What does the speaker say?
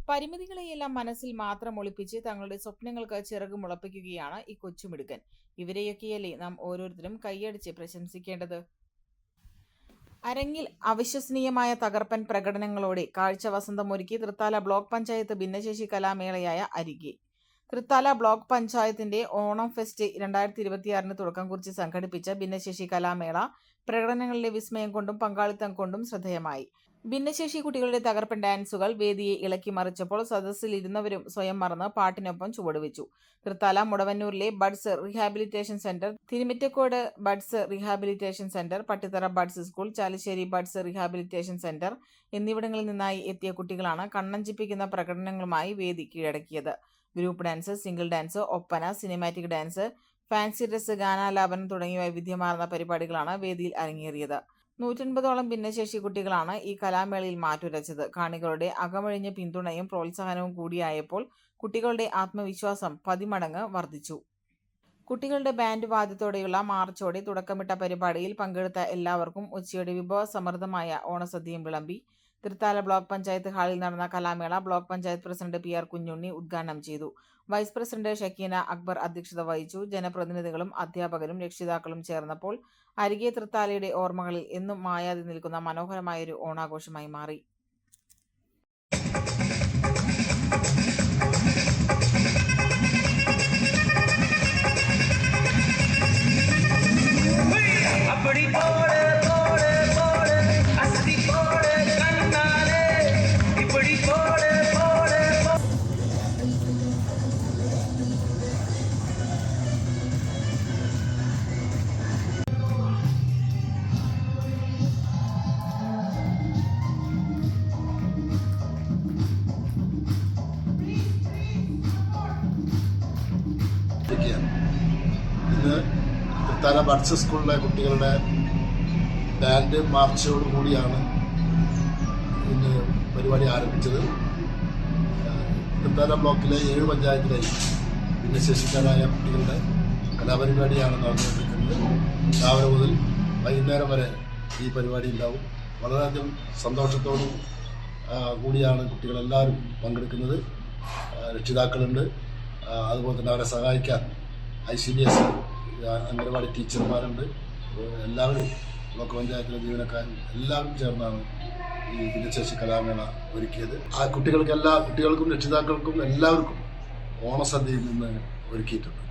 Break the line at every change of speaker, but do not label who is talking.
പരിമിതികളെയെല്ലാം മനസ്സിൽ മാത്രം ഒളിപ്പിച്ച് തങ്ങളുടെ സ്വപ്നങ്ങൾക്ക് ചിറക് മുളപ്പിക്കുകയാണ് ഈ കൊച്ചുമിടുക്കൻ. ഇവരെയൊക്കെയല്ലേ നാം ഓരോരുത്തരും കൈയടിച്ച് പ്രശംസിക്കേണ്ടത്. അരങ്ങിൽ അവിശ്വസനീയമായ തകർപ്പൻ പ്രകടനങ്ങളോടെ കാഴ്ച വസന്തമൊരുക്കി തൃത്താല ബ്ലോക്ക് പഞ്ചായത്ത് ഭിന്നശേഷി കലാമേളയായ അരികെ. തൃത്താല ബ്ലോക്ക് പഞ്ചായത്തിന്റെ ഓണം ഫെസ്റ്റ് 2026 തുടക്കം കുറിച്ച് സംഘടിപ്പിച്ച ഭിന്നശേഷി കലാമേള പ്രകടനങ്ങളിലെ വിസ്മയം കൊണ്ടും പങ്കാളിത്തം കൊണ്ടും ശ്രദ്ധേയമായി. ഭിന്നശേഷി കുട്ടികളുടെ തകർപ്പൻ ഡാൻസുകൾ വേദിയെ ഇളക്കി മറിച്ചപ്പോൾ സദസ്സിൽ ഇരുന്നവരും സ്വയം മറന്ന് പാട്ടിനൊപ്പം ചുവടുവെച്ചു. തൃത്താല മുടവന്നൂരിലെ Buds rehabilitation centre, Thirumittacode Buds rehabilitation centre, Pattithara Buds school, Chalissery Buds rehabilitation centre എന്നിവിടങ്ങളിൽ നിന്നായി എത്തിയ കുട്ടികളാണ് കണ്ണഞ്ചിപ്പിക്കുന്ന പ്രകടനങ്ങളുമായി വേദി കീഴടക്കിയത്. Group dance, single dance, Oppana, cinematic dance, fancy dress, ഗാനാലാപനം തുടങ്ങിയ വൈവിധ്യമാർന്ന പരിപാടികളാണ് വേദിയിൽ അരങ്ങേറിയത്. 150ഓളം ഭിന്നശേഷി കുട്ടികളാണ് ഈ കലാമേളയിൽ മാറ്റുരച്ചത്. കാണികളുടെ അകമഴിഞ്ഞ പിന്തുണയും പ്രോത്സാഹനവും കൂടിയായപ്പോൾ കുട്ടികളുടെ ആത്മവിശ്വാസം 10 മടങ്ങ് വർദ്ധിച്ചു. കുട്ടികളുടെ ബാൻഡ് വാദ്യത്തോടെയുള്ള മാർച്ചോടെ തുടക്കമിട്ട പരിപാടിയിൽ പങ്കെടുത്ത എല്ലാവർക്കും ഉച്ചയോടെ വിഭവസമൃദ്ധമായ ഓണസദ്യയും വിളമ്പി. തൃത്താല ബ്ലോക്ക് പഞ്ചായത്ത് ഹാളിൽ നടന്ന കലാമേള block panchayat president PR Kunjunni ഉദ്ഘാടനം ചെയ്തു. വൈസ് പ്രസിഡന്റ് ഷക്കീന അക്ബർ അധ്യക്ഷത വഹിച്ചു. ജനപ്രതിനിധികളും അധ്യാപകരും രക്ഷിതാക്കളും ചേർന്നപ്പോൾ അരികെ തൃത്താലയുടെ ഓർമ്മകളിൽ എന്നും മായാതെ നിൽക്കുന്ന മനോഹരമായൊരു ഓണാഘോഷമായി മാറി.
ഇന്ന് തൃത്താല ബഡ്സ് സ്കൂളിലെ കുട്ടികളുടെ ബാൻഡ് മാർച്ചോട് കൂടിയാണ് ഇന്ന് പരിപാടി ആരംഭിച്ചത്. തൃത്താല ബ്ലോക്കിലെ 7 പഞ്ചായത്തിലെയും ഭിന്നശേഷിക്കാരായ കുട്ടികളുടെ കലാപരിപാടിയാണ് നടന്നുകൊണ്ടിരിക്കുന്നത്. രാവിലെ മുതൽ വൈകുന്നേരം വരെ ഈ പരിപാടി ഉണ്ടാവും. വളരെയധികം സന്തോഷത്തോടും കൂടിയാണ് കുട്ടികളെല്ലാവരും പങ്കെടുക്കുന്നത്. രക്ഷിതാക്കളുണ്ട്, അതുപോലെ തന്നെ അവരെ സഹായിക്കാൻ ICDS അംഗനവാടി ടീച്ചർമാരുണ്ട്. എല്ലാവരും ബ്ലോക്ക് പഞ്ചായത്തിലെ ജീവനക്കാരും എല്ലാവരും ചേർന്നാണ് ഈ ഭിന്നശേഷി കലാമേള ഒരുക്കിയത്. ആ കുട്ടികൾക്കും രക്ഷിതാക്കൾക്കും എല്ലാവർക്കും ഓണസദ്യയിൽ നിന്ന് ഒരുക്കിയിട്ടുണ്ട്.